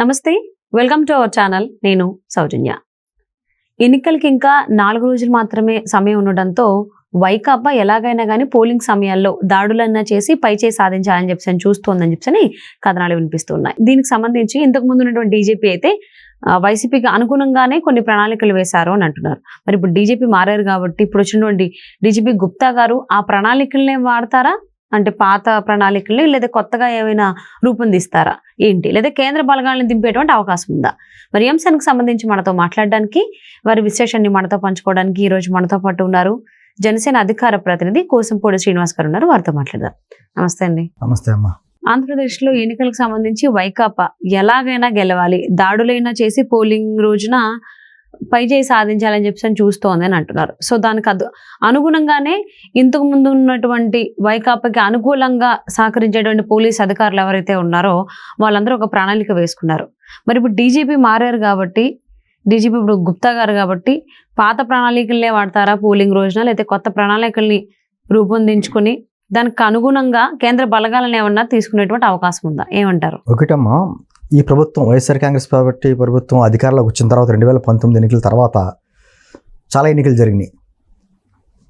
నమస్తే, welcome to our channel. నేను సౌజన్య. ఎన్నికలకి ఇంకా 4 రోజులు మాత్రమే సమయం ఉండడంతో వైకాపా ఎలాగైనా కానీ పోలింగ్ సమయాల్లో దాడులన్నా చేసి పైచేయి సాధించాలని చెప్పి చూస్తోందని చెప్పని కథనాలు వినిపిస్తున్నాయి. దీనికి సంబంధించి ఇంతకు ముందు ఉన్నటువంటి డీజీపీ అయితే వైసీపీకి అనుగుణంగానే కొన్ని ప్రణాళికలు వేశారు అని అంటున్నారు. మరి ఇప్పుడు డీజీపీ మారారు కాబట్టి ఇప్పుడు వచ్చినటువంటి డీజీపీ గుప్తా గారు ఆ ప్రణాళికలనే వాడతారా, అంటే పాత ప్రణాళికల్ని, లేదా కొత్తగా ఏమైనా రూపొందిస్తారా ఏంటి, లేదా కేంద్ర బలగాలను దింపేటువంటి అవకాశం ఉందా? మరి అంశానికి సంబంధించి మనతో మాట్లాడడానికి, వారి విశ్లేషణని మనతో పంచుకోవడానికి ఈ రోజు మనతో పాటు ఉన్నారు జనసేన అధికార ప్రతినిధి కోసంపూడి శ్రీనివాస్ గారు ఉన్నారు. వారితో మాట్లాడదాం. నమస్తే అండి. నమస్తే అమ్మా. ఆంధ్రప్రదేశ్లో ఎన్నికలకు సంబంధించి వైకాపా ఎలాగైనా గెలవాలి, దాడులైనా చేసి పోలింగ్ రోజున పైచేయి సాధించాలని చెప్పి చూస్తోంది అని అంటున్నారు. సో దానికి అనుగుణంగానే ఇంతకు ముందు ఉన్నటువంటి వైకాపాకి అనుకూలంగా సహకరించేటువంటి పోలీస్ అధికారులు ఎవరైతే ఉన్నారో వాళ్ళందరూ ఒక ప్రణాళిక వేసుకున్నారు. మరి ఇప్పుడు డీజీపీ మారారు కాబట్టి, డీజీపీ ఇప్పుడు గుప్తా గారు కాబట్టి పాత ప్రణాళికలనే వాడతారా పోలింగ్ రోజున, లేకపోతే కొత్త ప్రణాళికల్ని రూపొందించుకుని దానికి అనుగుణంగా కేంద్ర బలగాలను ఏమన్నా తీసుకునేటువంటి అవకాశం ఉందా? ఏమంటారు? ఒకటమ్మా, ఈ ప్రభుత్వం వైఎస్ఆర్ కాంగ్రెస్ పార్టీ ప్రభుత్వం అధికారంలోకి వచ్చిన తర్వాత 2019 ఎన్నికల తర్వాత చాలా ఎన్నికలు జరిగినాయి.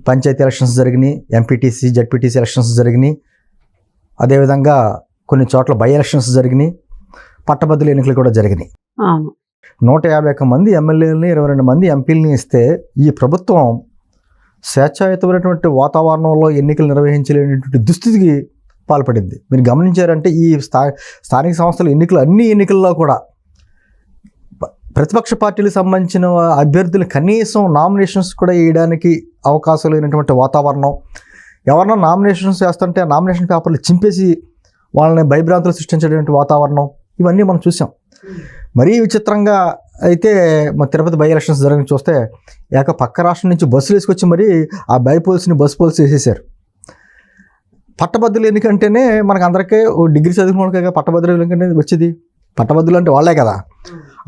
పంచాయతీ ఎలక్షన్స్ జరిగినాయి, ఎంపీటీసీ జడ్పీటీసీ ఎలక్షన్స్ జరిగినాయి, అదేవిధంగా కొన్ని చోట్ల బై ఎలక్షన్స్ జరిగినాయి, పట్టభద్రుల ఎన్నికలు కూడా జరిగినాయి. 151 మంది ఎమ్మెల్యేలని 22 మంది ఎంపీలని ఇస్తే ఈ ప్రభుత్వం స్వేచ్ఛాయుతమైనటువంటి వాతావరణంలో ఎన్నికలు నిర్వహించలేనటువంటి దుస్థితికి పాల్పడింది. మీరు గమనించారంటే ఈ స్థానిక సంస్థల ఎన్నికలు, అన్ని ఎన్నికల్లో కూడా ప్రతిపక్ష పార్టీలకు సంబంధించిన అభ్యర్థులు కనీసం నామినేషన్స్ కూడా వేయడానికి అవకాశం లేనటువంటి వాతావరణం, ఎవరన్నా నామినేషన్స్ వేస్తుంటే నామినేషన్ పేపర్లు చింపేసి వాళ్ళని భయభ్రాంతులు సృష్టించేటువంటి వాతావరణం, ఇవన్నీ మనం చూసాం. మరీ విచిత్రంగా అయితే మన తిరుపతి బై ఎలక్షన్స్ జరగని చూస్తే పక్క రాష్ట్రం నుంచి బస్సులు వేసుకొచ్చి మరీ ఆ బై పోల్స్ని బస్సు పోల్స్ వేసేసారు. పట్టభద్రులు ఎన్నికంటేనే మనకు అందరికీ డిగ్రీ చదివిన వాళ్ళకి పట్టభద్రులు ఎన్నికంటే వచ్చేది. పట్టభద్రులు అంటే వాళ్ళే కదా.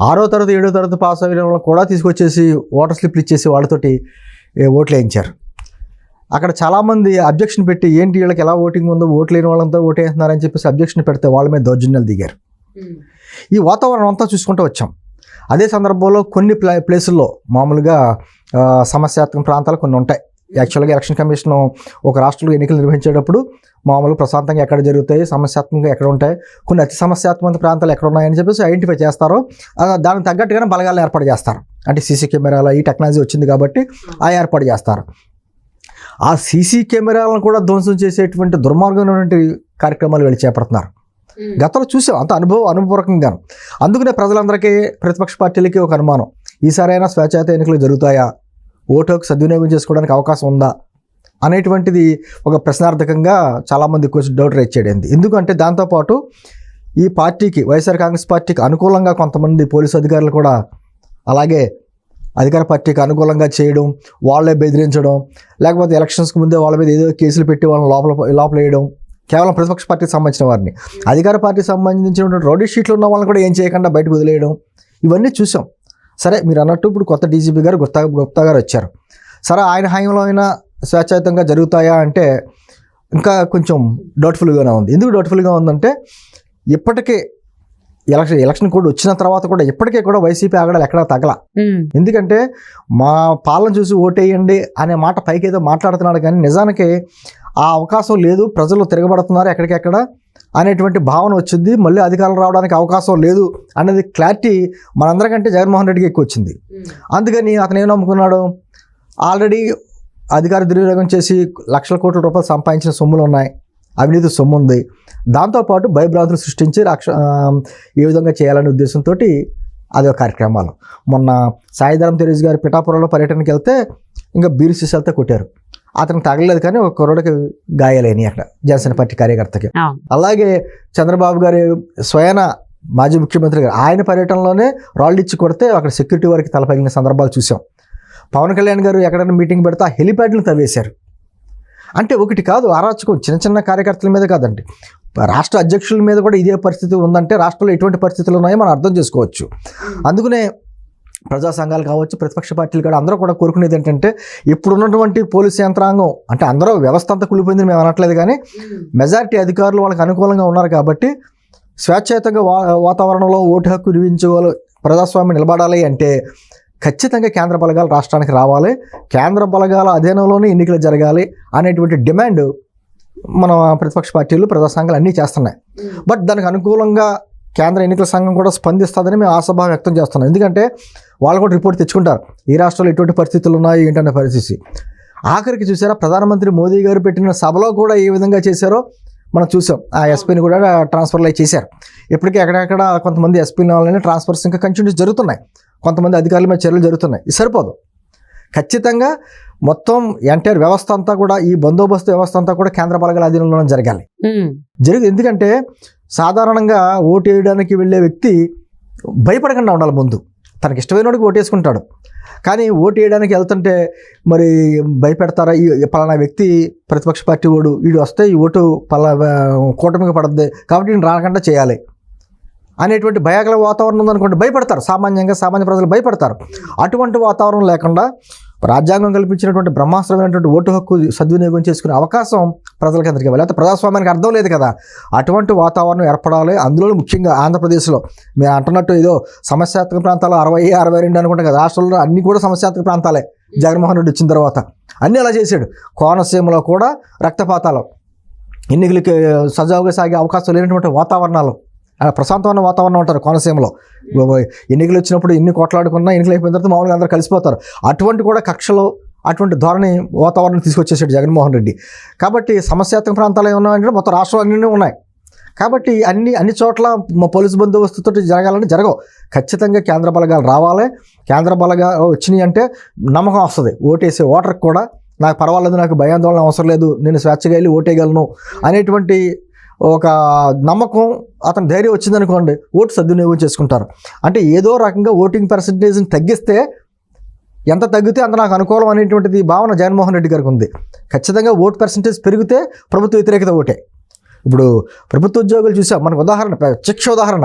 6వ తరగతి 7వ తరగతి పాస్ అయిన వాళ్ళని కూడా తీసుకొచ్చేసి ఓటర్ స్లిప్లు ఇచ్చేసి వాళ్ళతోటి ఓట్లు వేయించారు. అక్కడ చాలామంది అబ్జెక్షన్ పెట్టి ఏంటి వీళ్ళకి ఎలా ఓటింగ్ ఉందో, ఓట్లు లేని వాళ్ళంతా ఓటు వేస్తున్నారని చెప్పేసి అబ్జెక్షన్ పెడితే వాళ్ళ మీద దౌర్జన్యాలు దిగారు. ఈ వాతావరణం అంతా చూసుకుంటూ వచ్చాం. అదే సందర్భంలో కొన్ని ప్లేసుల్లో మామూలుగా సమస్యాత్మక ప్రాంతాలు కొన్ని ఉంటాయి. యాక్చువల్గా ఎలక్షన్ కమిషన్ ఒక రాష్ట్రంలో ఎన్నికలు నిర్వహించేటప్పుడు మామూలుగా ప్రశాంతంగా ఎక్కడ జరుగుతాయి, సమస్యాత్మకంగా ఎక్కడ ఉంటాయి, కొన్ని అతి సమస్యాత్మక ప్రాంతాలు ఎక్కడ ఉన్నాయని చెప్పేసి ఐడెంటిఫై చేస్తారో దానికి తగ్గట్టుగానే బలగాలను ఏర్పాటు చేస్తారు. అంటే సీసీ కెమెరాల ఈ టెక్నాలజీ వచ్చింది కాబట్టి ఆ ఏర్పాటు చేస్తారు. ఆ సీసీ కెమెరాలను కూడా ధ్వంసం చేసేటువంటి దుర్మార్గమైనటువంటి కార్యక్రమాలు వీళ్ళు చేపడుతున్నారు. గతంలో చూసాం అంత అనుభవపూర్వకంగా. అందుకనే ప్రజలందరికీ, ప్రతిపక్ష పార్టీలకి ఒక అనుమానం, ఈసారైనా స్వేచ్ఛాయుత ఎన్నికలు జరుగుతాయా, ఓటుకు సద్వినియోగం చేసుకోవడానికి అవకాశం ఉందా అనేటువంటిది ఒక ప్రశ్నార్థకంగా చాలామంది కొంచెం డౌట్ రైజ్ చేయడింది. ఎందుకంటే దాంతోపాటు ఈ పార్టీకి, వైఎస్ఆర్ కాంగ్రెస్ పార్టీకి అనుకూలంగా కొంతమంది పోలీసు అధికారులు కూడా అలాగే అధికార పార్టీకి అనుకూలంగా చేయడం, వాళ్ళే బెదిరించడం, లేకపోతే ఎలక్షన్స్కి ముందే వాళ్ళ మీద ఏదో కేసులు పెట్టి వాళ్ళని లోపల వేయడం, కేవలం ప్రతిపక్ష పార్టీకి సంబంధించిన వారిని. అధికార పార్టీకి సంబంధించినటువంటి రౌడీ షీట్లు ఉన్న వాళ్ళని కూడా ఏం చేయకుండా బయటకు వదిలేయడం, ఇవన్నీ చూసాం. సరే, మీరు అన్నట్టు ఇప్పుడు కొత్త డీజీపీ గారు గుప్తా గారు వచ్చారు. సరే, ఆయన హయాంలో అయినా స్వేచ్ఛాయుతంగా జరుగుతాయా అంటే ఇంకా కొంచెం డౌట్ఫుల్గానే ఉంది. ఎందుకు డౌట్ఫుల్గా ఉందంటే ఇప్పటికే ఎలక్షన్ కోడ్ వచ్చిన తర్వాత కూడా ఇప్పటికే కూడా వైసీపీ ఆగడాలు ఎక్కడా తగల. ఎందుకంటే మా పాలన చూసి ఓటేయండి అనే మాట పైకి ఏదో మాట్లాడుతున్నాడు, కానీ నిజానికి ఆ అవకాశం లేదు. ప్రజలు తిరగబడుతున్నారు ఎక్కడికెక్కడ అనేటువంటి భావన వచ్చింది. మళ్ళీ అధికారులు రావడానికి అవకాశం లేదు అనేది క్లారిటీ మనందరికంటే జగన్మోహన్ రెడ్డికి ఎక్కువ వచ్చింది. అందుకని అతను ఏం నమ్ముకున్నాడు, ఆల్రెడీ అధికార దుర్వినియోగం చేసి లక్షల కోట్ల రూపాయలు సంపాదించిన సొమ్ములు ఉన్నాయి, అవినీతి సొమ్ము ఉంది. దాంతోపాటు భయభ్రాంతులు సృష్టించి ఏ విధంగా చేయాలనే ఉద్దేశంతో అదే కార్యక్రమాలు. మొన్న సాయిధరం తేజ గారు పిఠాపురంలో పర్యటనకి వెళ్తే ఇంకా బీరు సీసాలతో కొట్టారు. అతనికి తగలేదు, కానీ ఒక కుర్రోడికి గాయాలైనాయి అక్కడ జనసేన పార్టీ కార్యకర్తకి. అలాగే చంద్రబాబు గారి స్వయాన మాజీ ముఖ్యమంత్రి గారు ఆయన పర్యటనలోనే రాళ్ళు ఇచ్చి కొడితే అక్కడ సెక్యూరిటీ వారికి తలపగిలిన సందర్భాలు చూసాం. పవన్ కళ్యాణ్ గారు ఎక్కడైనా మీటింగ్ పెడితే ఆ హెలిప్యాడ్ని తవ్వేశారు. అంటే ఒకటి కాదు, అరాచకం చిన్న చిన్న కార్యకర్తల మీద కాదండి, రాష్ట్ర అధ్యక్షుల మీద కూడా ఇదే పరిస్థితి ఉందంటే రాష్ట్రంలో ఎటువంటి పరిస్థితులు ఉన్నాయో మనం అర్థం చేసుకోవచ్చు. అందుకనే ప్రజా సంఘాలు కావచ్చు, ప్రతిపక్ష పార్టీలు కూడా అందరూ కూడా కోరుకునేది ఏంటంటే ఇప్పుడున్నటువంటి పోలీసు యంత్రాంగం, అంటే అందరూ వ్యవస్థ అంతా కూలిపోయిందని మేము అనట్లేదు, కానీ మెజారిటీ అధికారులు వాళ్ళకి అనుకూలంగా ఉన్నారు కాబట్టి స్వేచ్ఛాయుతంగా వాతావరణంలో ఓటు హక్కు వినియోగించుకోవాలి, ప్రజాస్వామ్యం నిలబడాలి అంటే ఖచ్చితంగా కేంద్ర బలగాలు రాష్ట్రానికి రావాలి, కేంద్ర బలగాల అధీనంలోనే ఎన్నికలు జరగాలి అనేటువంటి డిమాండ్ మన ప్రతిపక్ష పార్టీలు, ప్రజా సంఘాలు అన్నీ చేస్తున్నాయి. బట్ దానికి అనుకూలంగా కేంద్ర ఎన్నికల సంఘం కూడా స్పందిస్తుందని మేము ఆశాభావం వ్యక్తం చేస్తున్నాం. ఎందుకంటే వాళ్ళు కూడా రిపోర్ట్ తెచ్చుకుంటారు, ఈ రాష్ట్రంలో ఎటువంటి పరిస్థితులు ఉన్నాయి ఏంటనే పరిస్థితి. ఆఖరికి చూసారా, ప్రధానమంత్రి మోదీ గారు పెట్టిన సభలో కూడా ఏ విధంగా చేశారో మనం చూసాం. ఆ ఎస్పీని కూడా ట్రాన్స్ఫర్లు అయి చేశారు. ఇప్పటికీ ఎక్కడెక్కడ కొంతమంది ఎస్పీని వాళ్ళని ట్రాన్స్ఫర్స్ ఇంకా కంటిన్యూస్ జరుగుతున్నాయి, కొంతమంది అధికారుల మీద చర్యలు జరుగుతున్నాయి. ఇది సరిపోదు. ఖచ్చితంగా మొత్తం ఎంటైర్ వ్యవస్థ అంతా కూడా, ఈ బందోబస్తు వ్యవస్థ అంతా కూడా కేంద్ర బలగాల అధీనంలోనే జరగాలి. ఎందుకంటే సాధారణంగా ఓటు వేయడానికి వెళ్ళే వ్యక్తి భయపడకుండా ఉండాలి. ముందు తనకి ఇష్టమైన వాడికి ఓటు వేసుకుంటాడు, కానీ ఓటు వేయడానికి వెళ్తుంటే మరి భయపెడతారా, ఈ పలానా వ్యక్తి ప్రతిపక్ష పార్టీ ఓడు, వీడు వస్తే ఈ ఓటు కూటమికి పడద్ది కాబట్టి నేను రాకుండా చేయాలి అనేటువంటి భయాగల వాతావరణం ఉందనుకోండి, భయపడతారు. సామాన్య ప్రజలు భయపడతారు. అటువంటి వాతావరణం లేకుండా రాజ్యాంగం కల్పించినటువంటి బ్రహ్మాస్త్రమైనటువంటి ఓటు హక్కు సద్వినియోగం చేసుకునే అవకాశం ప్రజలకి అందరికీ ఇవ్వాలి. అయితే ప్రజాస్వామ్యానికి అర్థం లేదు కదా, అటువంటి వాతావరణం ఏర్పడాలి. అందులో ముఖ్యంగా ఆంధ్రప్రదేశ్లో మీరు అంటున్నట్టు ఏదో సమస్యాత్మక ప్రాంతాలు 60, 62 అనుకుంటాం కదా, రాష్ట్రంలో అన్నీ కూడా సమస్యాత్మక ప్రాంతాలే. జగన్మోహన్ రెడ్డి వచ్చిన తర్వాత అన్నీ అలా చేశాడు. కోనసీమలో కూడా రక్తపాతాలు, ఎన్నికలకి సజావుగా సాగే అవకాశం లేనటువంటి వాతావరణాలు, ప్రశాంతమైన వాతావరణం ఉంటారు కోనసీమలో. ఎన్నికలు వచ్చినప్పుడు ఎన్ని కొట్లాడుకున్నా ఎన్నికలు అయిపోయిన తర్వాత మామూలుగా అందరూ కలిసిపోతారు. అటువంటి కూడా కక్షలో అటువంటి ధోరణి వాతావరణం తీసుకొచ్చేసాడు జగన్మోహన్ రెడ్డి. కాబట్టి సమస్యాత్మక ప్రాంతాలు ఏమన్నా అంటే మొత్తం రాష్ట్రాలు అన్నీ ఉన్నాయి. కాబట్టి అన్ని చోట్ల పోలీసు బందోబస్తుతో జరగాలంటే జరగవు. ఖచ్చితంగా కేంద్ర బలగాలు రావాలి. కేంద్ర బలగాలు వచ్చినాయి అంటే నమ్మకం వస్తుంది. ఓటేసే ఓటర్కి కూడా నాకు పర్వాలేదు, నాకు భయాందోళన అవసరం లేదు, నేను స్వేచ్ఛగా వెళ్ళి ఓటేయగలను అనేటువంటి ఒక నమ్మకం, అతని ధైర్యం వచ్చిందనుకోండి, ఓటు సద్వినియోగం చేసుకుంటారు. అంటే ఏదో రకంగా ఓటింగ్ పర్సంటేజ్ని తగ్గిస్తే ఎంత తగ్గితే అంత నాకు అనుకూలం అనేటువంటిది భావన జగన్మోహన్ రెడ్డి గారికి ఉంది. ఖచ్చితంగా ఓటు పర్సంటేజ్ పెరిగితే ప్రభుత్వ వ్యతిరేకత ఓటే. ఇప్పుడు ప్రభుత్వ ఉద్యోగులు చూసాం, మనకు ఉదాహరణ, ప్రత్యక్ష ఉదాహరణ,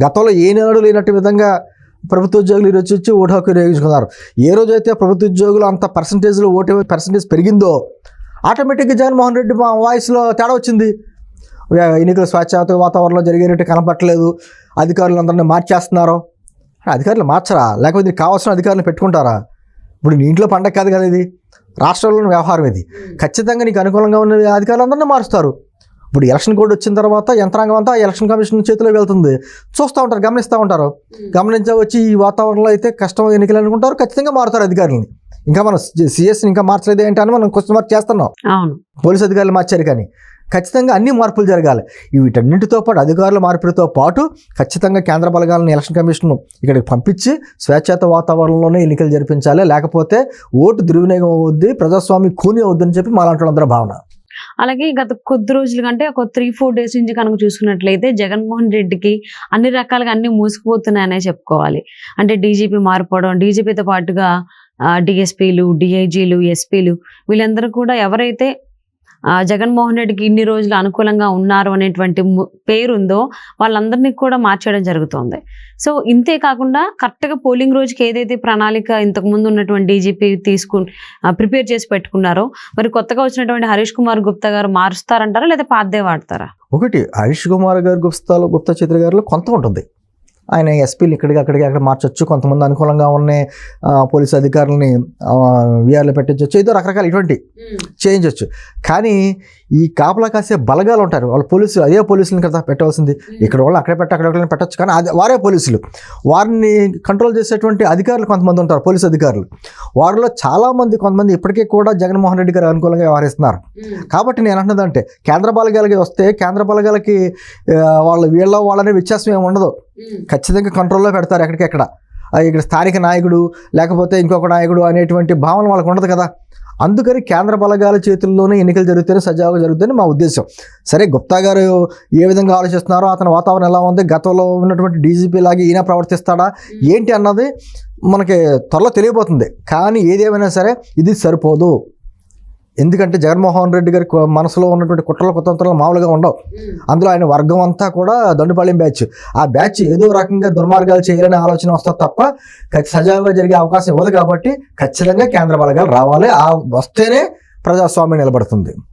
గతంలో ఏనాడు లేనట్టు విధంగా ప్రభుత్వ ఉద్యోగులు ఈరోజు వచ్చి ఓటు హక్కు వినియోగించుకున్నారు. ఏ రోజైతే ప్రభుత్వ ఉద్యోగులు అంత పర్సంటేజ్లో ఓటు పర్సంటేజ్ పెరిగిందో ఆటోమేటిక్గా జగన్మోహన్ రెడ్డి వాయిస్లో తేడా వచ్చింది. ఎన్నికల స్వేచ్ఛాయుత వాతావరణంలో జరిగేటట్టు కనపట్టలేదు, అధికారులందరినీ మార్చేస్తున్నారు. అధికారులు మార్చరా, లేకపోతే దీనికి కావాల్సిన అధికారులను పెట్టుకుంటారా? ఇప్పుడు నీ ఇంట్లో పండగ కాదు కదా, ఇది రాష్ట్రంలోని వ్యవహారం. ఇది ఖచ్చితంగా నీకు అనుకూలంగా ఉన్న అధికారులందరినీ మారుస్తారు. ఇప్పుడు ఎలక్షన్ కోడ్ వచ్చిన తర్వాత యంత్రాంగం అంతా ఎలక్షన్ కమిషన్ చేతిలో వెళ్తుంది. చూస్తూ ఉంటారు, గమనిస్తూ ఉంటారు. గమనించవచ్చి ఈ వాతావరణంలో అయితే కష్టం ఎన్నికలు అనుకుంటారు, ఖచ్చితంగా మారుతారు అధికారులని. ఇంకా మనం సిఎస్ని ఇంకా మార్చలేదు ఏంటి అని మనం క్వశ్చన్ మార్క్ చేస్తున్నాం. పోలీసు అధికారులు మార్చారు, కానీ ఖచ్చితంగా అన్ని మార్పులు జరగాలి. వీటన్నింటితో పాటు అధికారుల మార్పులతో పాటు ఖచ్చితంగా కేంద్ర బలగాలను ఎలక్షన్ కమిషన్ ఇక్కడికి పంపించి స్వేచ్ఛాయుత వాతావరణంలోనే ఎన్నికలు జరిపించాలి. లేకపోతే ఓటు దుర్వినియోగం అవుద్ది, ప్రజాస్వామ్యం కూని అవుద్దని చెప్పి మాలాంటి వాళ్ళందరూ భావన. అలాగే గత కొద్ది రోజుల కంటే ఒక 3-4 డేస్ నుంచి కనుక చూసుకున్నట్లయితే జగన్మోహన్ రెడ్డికి అన్ని రకాలుగా అన్ని మూసుకుపోతున్నాయనే చెప్పుకోవాలి. అంటే డీజీపీ మారిపోవడం, డీజీపీతో పాటుగా డిఎస్పీలు, డిఐజీలు, ఎస్పీలు, వీళ్ళందరూ కూడా ఎవరైతే జగన్మోహన్ రెడ్డికి ఇన్ని రోజులు అనుకూలంగా ఉన్నారు అనేటువంటి పేరుందో వాళ్ళందరినీ కూడా మార్చేయడం జరుగుతోంది. సో ఇంతే కాకుండా కరెక్ట్గా పోలింగ్ రోజుకి ఏదైతే ప్రణాళిక ఇంతకుముందు ఉన్నటువంటి డీజీపీ ప్రిపేర్ చేసి పెట్టుకున్నారో, మరి కొత్తగా వచ్చినటువంటి హరీష్ కుమార్ గుప్తా గారు మారుస్తారంటారా లేదా పాతదే వాడతారా? ఒకటి, హరీష్ కుమార్ గారు గుప్తా చిత్ర గారిలో కొంత ఉంటుంది. ఆయన ఎస్పీలు ఇక్కడికి అక్కడ మార్చొచ్చు, కొంతమంది అనుకూలంగా ఉన్న పోలీసు అధికారులని వీఆర్లో పెట్టచ్చు, ఏదో రకరకాల ఇటువంటి చేయించవచ్చు. కానీ ఈ కాపలా కాసే బలగాలు ఉంటారు, వాళ్ళు పోలీసులు, అదే పోలీసులను కదా పెట్టవలసింది. ఇక్కడ వాళ్ళు అక్కడ పెట్టచ్చు, కానీ వారే పోలీసులు. వారిని కంట్రోల్ చేసేటువంటి అధికారులు కొంతమంది ఉంటారు, పోలీసు అధికారులు. వారిలో చాలామంది కొంతమంది ఇప్పటికీ కూడా జగన్మోహన్ రెడ్డి గారు అనుకూలంగా వ్యవహరిస్తున్నారు. కాబట్టి నేను అంటున్నదంటే కేంద్ర బలగాలకి వస్తే కేంద్ర బలగాలకి వాళ్ళనే వ్యత్యాసం ఏమి ఉండదు. ఖచ్చితంగా కంట్రోల్లో పెడతారు ఎక్కడికెక్కడ. ఇక్కడ స్థానిక నాయకుడు లేకపోతే ఇంకొక నాయకుడు అనేటువంటి భావన వాళ్ళకు ఉండదు కదా. అందుకని కేంద్ర బలగాల చేతుల్లోనే ఎన్నికలు జరుగుతాయి, సజావుగా జరుగుతాయని మా ఉద్దేశం. సరే, గుప్తా గారు ఏ విధంగా ఆలోచిస్తున్నారో, అతని వాతావరణం ఎలా ఉంది, గతంలో ఉన్నటువంటి డీజీపీ లాగా ఈయన ప్రవర్తిస్తాడా ఏంటి అన్నది మనకి త్వరలో తెలియబోతుంది. కానీ ఏదేమైనా సరే ఇది సరిపోదు. ఎందుకంటే జగన్మోహన్ రెడ్డి గారి మనసులో ఉన్నటువంటి కుట్రలు కుతంత్రాలు మామూలుగా ఉండవు. అందులో ఆయన వర్గం అంతా కూడా దండుపాలెం బ్యాచ్. ఆ బ్యాచ్ ఏదో రకంగా దుర్మార్గాలు చేయాలనే ఆలోచన వస్తుంది తప్ప సజావుగా జరిగే అవకాశం ఇవ్వదు. కాబట్టి ఖచ్చితంగా కేంద్ర బలగాలు రావాలి. ఆ వస్తేనే ప్రజాస్వామ్యం నిలబడుతుంది.